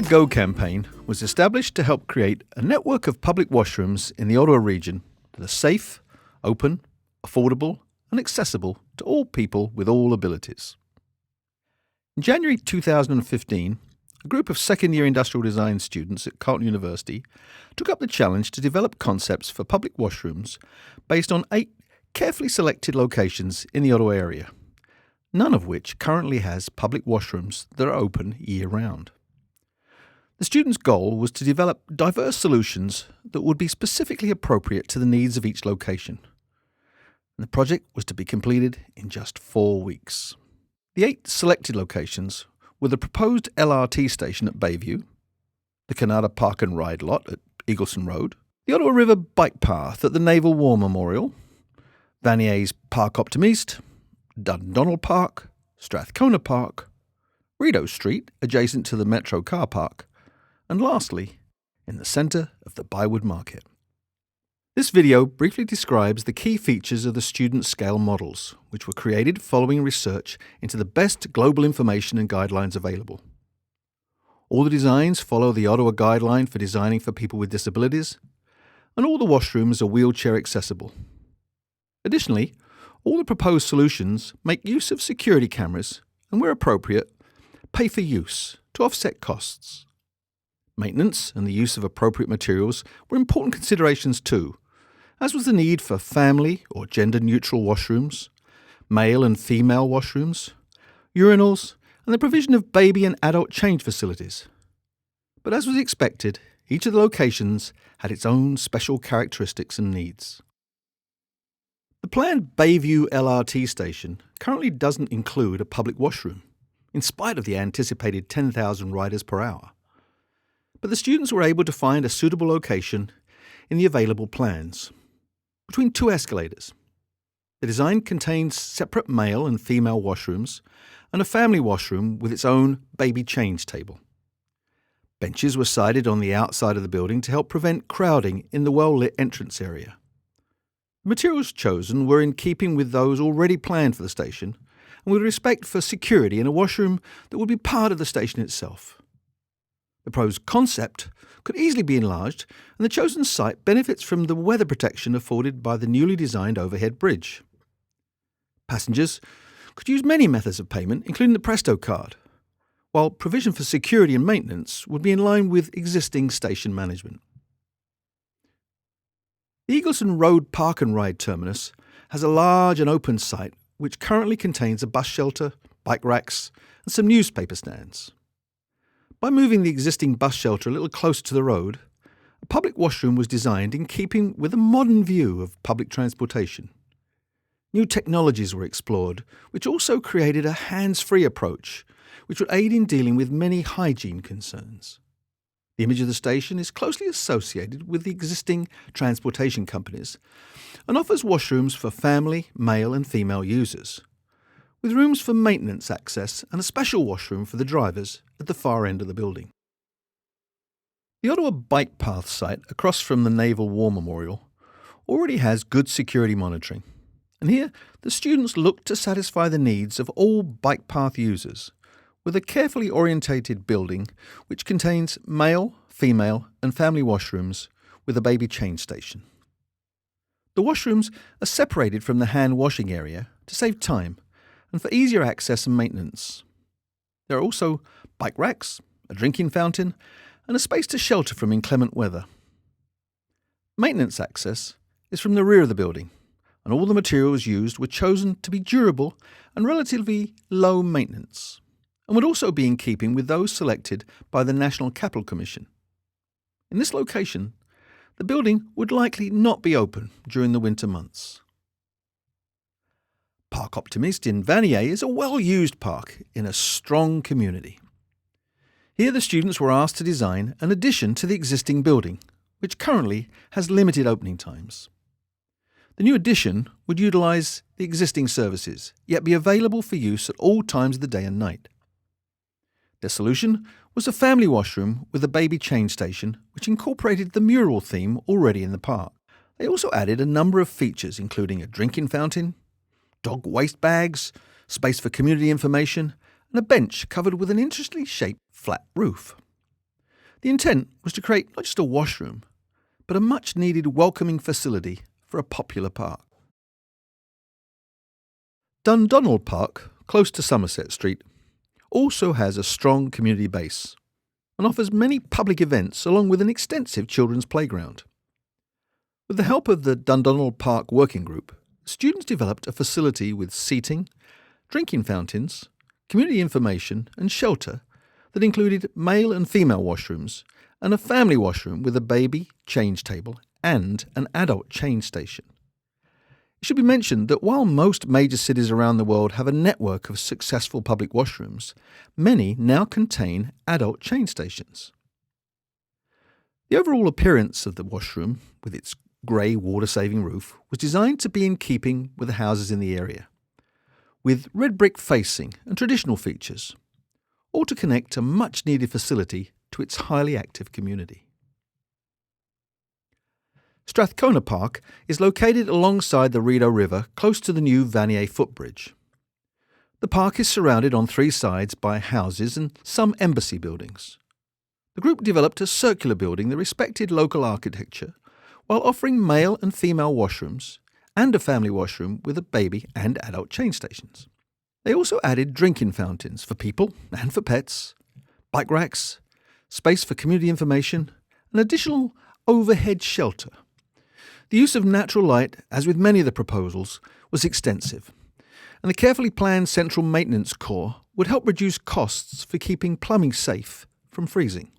Go campaign was established to help create a network of public washrooms in the Ottawa region that are safe, open, affordable and accessible to all people with all abilities. In January 2015, a group of second-year industrial design students at Carleton University took up the challenge to develop concepts for public washrooms based on 8 carefully selected locations in the Ottawa area, none of which currently has public washrooms that are open year-round. The students' goal was to develop diverse solutions that would be specifically appropriate to the needs of each location. And the project was to be completed in just 4 weeks. The 8 selected locations were the proposed LRT station at Bayview, the Carleton Park and Ride lot at Eagleson Road, the Ottawa River bike path at the Naval War Memorial, Vanier's Park Optimist, Dundonald Park, Stratcona Park, Rideau Street adjacent to the Metro car park, and lastly, in the centre of the Bayview Market. This video briefly describes the key features of the student scale models, which were created following research into the best global information and guidelines available. All the designs follow the Ottawa Guideline for Designing for People with Disabilities, and all the washrooms are wheelchair accessible. Additionally, all the proposed solutions make use of security cameras and, where appropriate, pay for use to offset costs. Maintenance and the use of appropriate materials were important considerations too, as was the need for family or gender-neutral washrooms, male and female washrooms, urinals, and the provision of baby and adult change facilities. But as was expected, each of the locations had its own special characteristics and needs. The planned Bayview LRT Station currently doesn't include a public washroom, in spite of the anticipated 10,000 riders per hour. But the students were able to find a suitable location in the available plans, between 2 escalators. The design contains separate male and female washrooms and a family washroom with its own baby change table. Benches were sited on the outside of the building to help prevent crowding in the well-lit entrance area. The materials chosen were in keeping with those already planned for the station and with respect for security in a washroom that would be part of the station itself. The proposed concept could easily be enlarged, and the chosen site benefits from the weather protection afforded by the newly designed overhead bridge. Passengers could use many methods of payment, including the Presto card, while provision for security and maintenance would be in line with existing station management. The Eagleson Road Park and Ride terminus has a large and open site which currently contains a bus shelter, bike racks, and some newspaper stands. By moving the existing bus shelter a little closer to the road, a public washroom was designed in keeping with a modern view of public transportation. New technologies were explored, which also created a hands-free approach, which would aid in dealing with many hygiene concerns. The image of the station is closely associated with the existing transportation companies and offers washrooms for family, male and female users, with rooms for maintenance access and a special washroom for the drivers at the far end of the building. The Ottawa bike path site across from the Naval War Memorial already has good security monitoring, and here the students look to satisfy the needs of all bike path users with a carefully orientated building which contains male, female and family washrooms with a baby change station. The washrooms are separated from the hand washing area to save time and for easier access and maintenance. There are also bike racks, a drinking fountain, and a space to shelter from inclement weather. Maintenance access is from the rear of the building, and all the materials used were chosen to be durable and relatively low maintenance, and would also be in keeping with those selected by the National Capital Commission. In this location, the building would likely not be open during the winter months. Park Optimist in Vanier is a well-used park in a strong community. Here the students were asked to design an addition to the existing building, which currently has limited opening times. The new addition would utilise the existing services, yet be available for use at all times of the day and night. Their solution was a family washroom with a baby change station, which incorporated the mural theme already in the park. They also added a number of features, including a drinking fountain, dog waste bags, space for community information, and a bench covered with an interestingly shaped flat roof. The intent was to create not just a washroom, but a much-needed welcoming facility for a popular park. Dundonald Park, close to Somerset Street, also has a strong community base and offers many public events along with an extensive children's playground. With the help of the Dundonald Park Working Group, students developed a facility with seating, drinking fountains, community information and shelter that included male and female washrooms and a family washroom with a baby change table and an adult change station. It should be mentioned that while most major cities around the world have a network of successful public washrooms, many now contain adult change stations. The overall appearance of the washroom, with its grey water-saving roof, was designed to be in keeping with the houses in the area, with red brick facing and traditional features, all to connect a much-needed facility to its highly active community. Stratcona Park is located alongside the Rideau River, close to the new Vanier footbridge. The park is surrounded on three sides by houses and some embassy buildings. The group developed a circular building that respected local architecture, while offering male and female washrooms and a family washroom with a baby and adult change stations. They also added drinking fountains for people and for pets, bike racks, space for community information, and additional overhead shelter. The use of natural light, as with many of the proposals, was extensive, and the carefully planned central maintenance core would help reduce costs for keeping plumbing safe from freezing.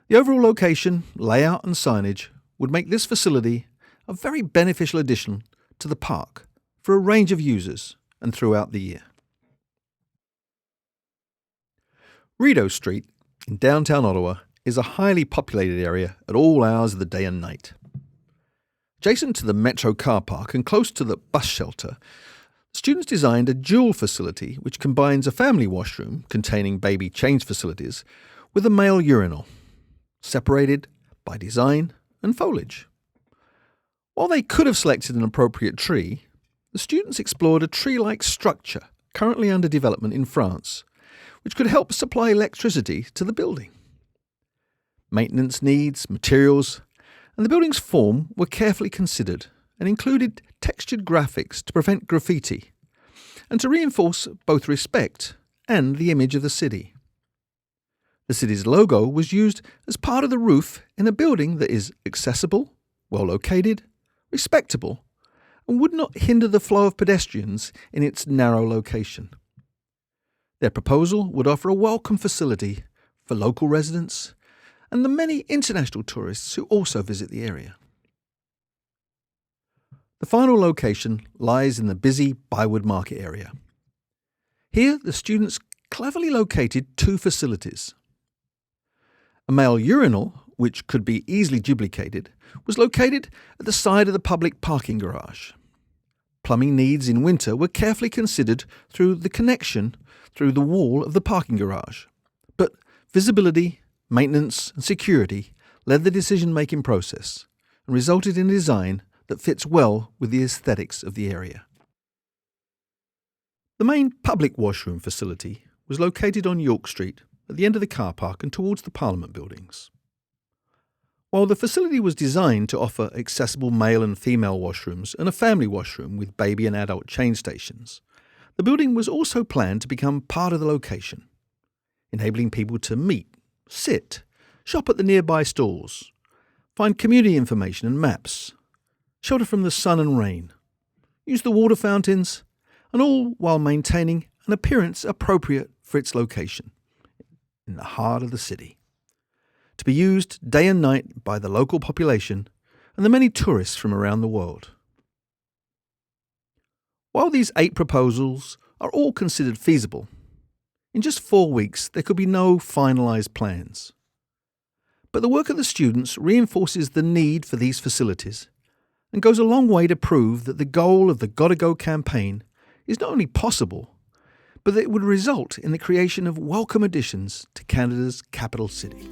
The overall location, layout and signage would make this facility a very beneficial addition to the park for a range of users and throughout the year. Rideau Street in downtown Ottawa is a highly populated area at all hours of the day and night. Adjacent to the Metro car park and close to the bus shelter, students designed a dual facility which combines a family washroom containing baby change facilities with a male urinal, separated by design and foliage. While they could have selected an appropriate tree, the students explored a tree-like structure currently under development in France, which could help supply electricity to the building. Maintenance needs, materials, and the building's form were carefully considered and included textured graphics to prevent graffiti and to reinforce both respect and the image of the city. The city's logo was used as part of the roof in a building that is accessible, well located, respectable, and would not hinder the flow of pedestrians in its narrow location. Their proposal would offer a welcome facility for local residents and the many international tourists who also visit the area. The final location lies in the busy Bayview Market area. Here, the students cleverly located two facilities. A male urinal, which could be easily duplicated, was located at the side of the public parking garage. Plumbing needs in winter were carefully considered through the connection through the wall of the parking garage, but visibility, maintenance and security led the decision-making process and resulted in a design that fits well with the aesthetics of the area. The main public washroom facility was located on York Street at the end of the car park and towards the Parliament buildings. While the facility was designed to offer accessible male and female washrooms and a family washroom with baby and adult change stations, the building was also planned to become part of the location, enabling people to meet, sit, shop at the nearby stores, find community information and maps, shelter from the sun and rain, use the water fountains, and all while maintaining an appearance appropriate for its location in the heart of the city, to be used day and night by the local population and the many tourists from around the world. While these 8 proposals are all considered feasible, in just 4 weeks there could be no finalised plans. But the work of the students reinforces the need for these facilities and goes a long way to prove that the goal of the Gotta Go campaign is not only possible, but that it would result in the creation of welcome additions to Canada's capital city.